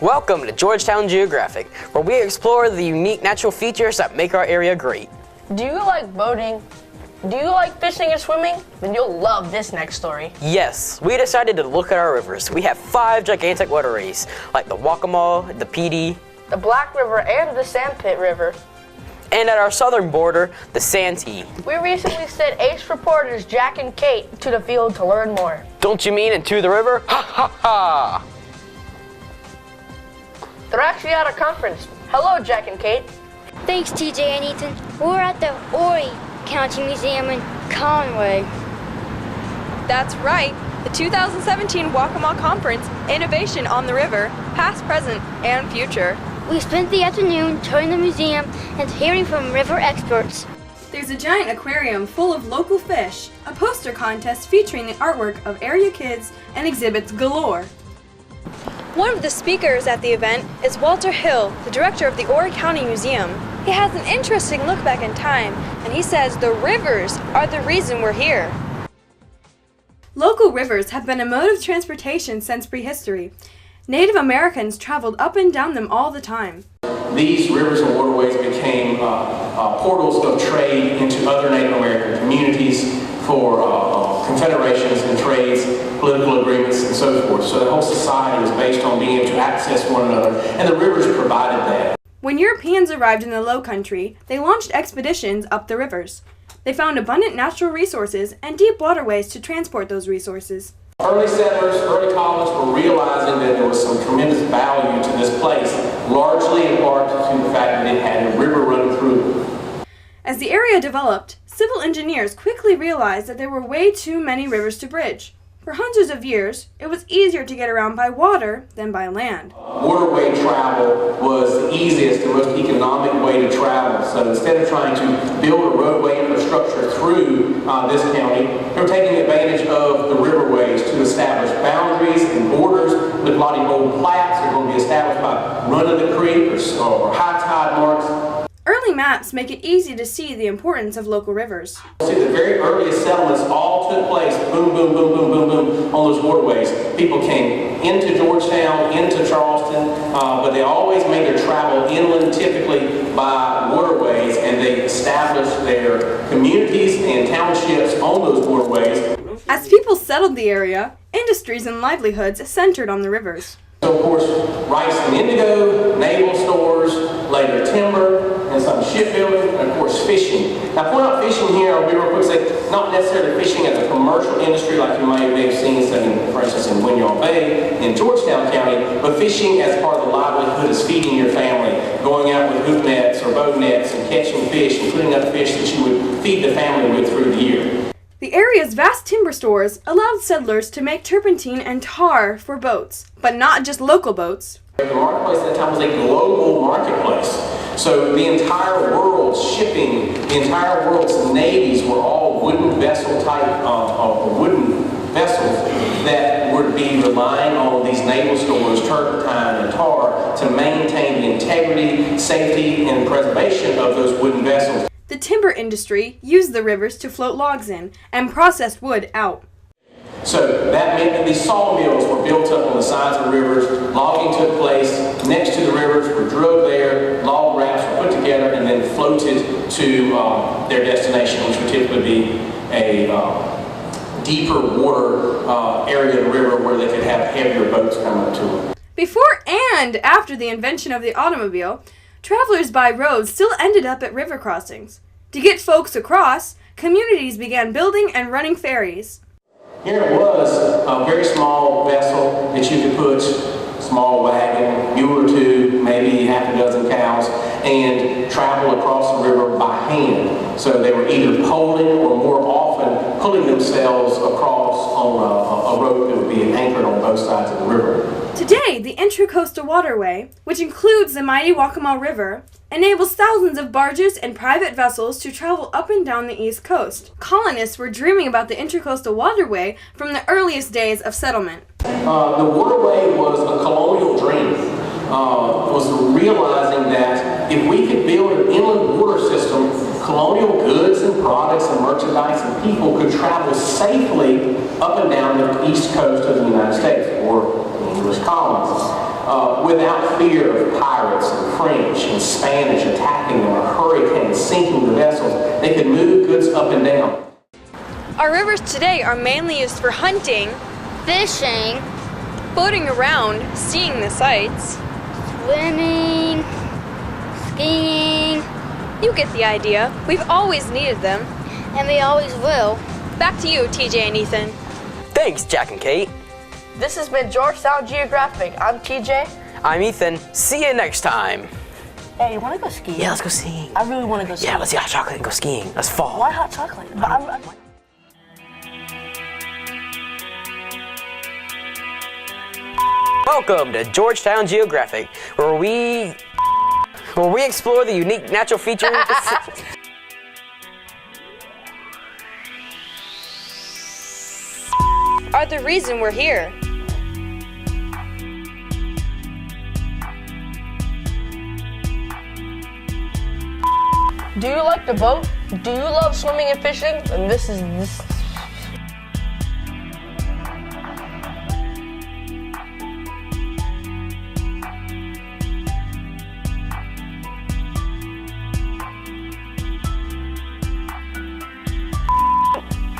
Welcome to Georgetown Geographic, where we explore the unique natural features that make our area great. Do you like boating? Do you like fishing and swimming? Then you'll love this next story. Yes, we decided to look at our rivers. We have 5 gigantic waterways, like the Waccamaw, the Petey, the Black River and the Sandpit River. And at our southern border, the Santee. We recently sent ace reporters Jack and Kate to the field to learn more. Don't you mean into the river? Ha ha ha! They're actually at a conference. Hello, Jack and Kate. Thanks, TJ and Ethan. We're at the Horry County Museum in Conway. That's right. The 2017 Waccamaw Conference, Innovation on the River, Past, Present, and Future. We spent the afternoon touring the museum and hearing from river experts. There's a giant aquarium full of local fish, a poster contest featuring the artwork of area kids, and exhibits galore. One of the speakers at the event is Walter Hill, the director of the Horry County Museum. He has an interesting look back in time, and he says the rivers are the reason we're here. Local rivers have been a mode of transportation since prehistory. Native Americans traveled up and down them all the time. These rivers and waterways became portals of trade into other Native American communities for confederations and trades, political agreements, and so forth. So the whole society was based on being able to access one another, and the rivers provided that. When Europeans arrived in the Low Country, they launched expeditions up the rivers. They found abundant natural resources and deep waterways to transport those resources. Early settlers, early colonists were realizing that there was some tremendous value to this place, largely in part to the fact that it had a river running through it. As the area developed, civil engineers quickly realized that there were way too many rivers to bridge. For hundreds of years, it was easier to get around by water than by land. Waterway travel was the easiest and most economic way to travel. So instead of trying to build a roadway infrastructure through this county, they were taking advantage of the riverways to establish boundaries and borders with a lot of old plats that are going to be established by run of the creek or high tide marks. Early maps make it easy to see the importance of local rivers. See, the very earliest settlements all took place, boom, boom, boom, boom, boom, boom, on those waterways. People came into Georgetown, into Charleston, but they always made their travel inland, typically by waterways, and they established their communities and townships on those waterways. As people settled the area, industries and livelihoods centered on the rivers. So, of course, rice and indigo, naval stores, later timber, and some shipbuilding, and of course fishing. Now, point out fishing here, I'll be real quick, say, not necessarily fishing as a commercial industry like you may have seen, say, for instance, in Winyaw Bay in Georgetown County, but fishing as part of the livelihood is feeding your family, going out with hook nets or bow nets and catching fish and putting up fish that you would feed the family with through the year. The area's vast timber stores allowed settlers to make turpentine and tar for boats, but not just local boats. The marketplace at that time was a global marketplace. So the entire world's shipping, the entire world's navies were all wooden vessel type, wooden vessels that would be relying on these naval stores, turpentine and tar, to maintain the integrity, safety, and preservation of those wooden vessels. The timber industry used the rivers to float logs in and processed wood out. So that meant that these sawmills were built up on the sides of the rivers, logging took place next to the rivers, were drilled there, log rafts were put together, and then floated to their destination, which would typically be a deeper water area of the river where they could have heavier boats come up to them. Before and after the invention of the automobile, travelers by road still ended up at river crossings. To get folks across, communities began building and running ferries. Here it was a very small vessel that you could put a small wagon, mule or two, maybe half a dozen cows, and travel across the river by hand. So they were either poling or more often pulling themselves across on a rope that would be anchored on both sides of the river. Today, the Intracoastal Waterway, which includes the mighty Waccamaw River, enables thousands of barges and private vessels to travel up and down the East Coast. Colonists were dreaming about the Intracoastal Waterway from the earliest days of settlement. The waterway was a colonial dream, was realizing that if we could build an inland water system, colonial goods and products and merchandise and people could travel safely up and down the east coast of the United States, or the English colonies. without fear of pirates and French and Spanish attacking them or hurricanes sinking the vessels. They could move goods up and down. Our rivers today are mainly used for hunting, Fishing, floating around, seeing the sights. swimming, skiing, You get the idea. We've always needed them. and we always will. Back to you, TJ and Ethan. Thanks, Jack and Kate. This has been Georgetown Geographic. I'm TJ. I'm Ethan. See you next time. Hey, you want to go skiing? Yeah, let's go skiing. I really want to go skiing. Yeah, let's get hot chocolate and go skiing. Let's fall. Why hot chocolate? But Welcome to Georgetown Geographic, where we explore the unique natural features. Are the reason we're here. Do you like the boat? Do you love swimming and fishing? And this is this.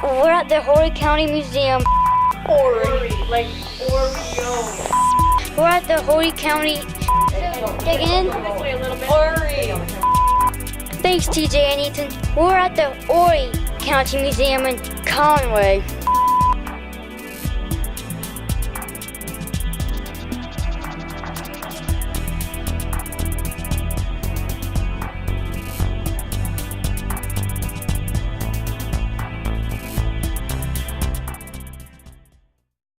We're at the Horry County Museum. Ori, like Oreo. We're at the Horry County. Dig in. Ori. Thanks, TJ and Ethan. We're at the Horry County Museum in Conway.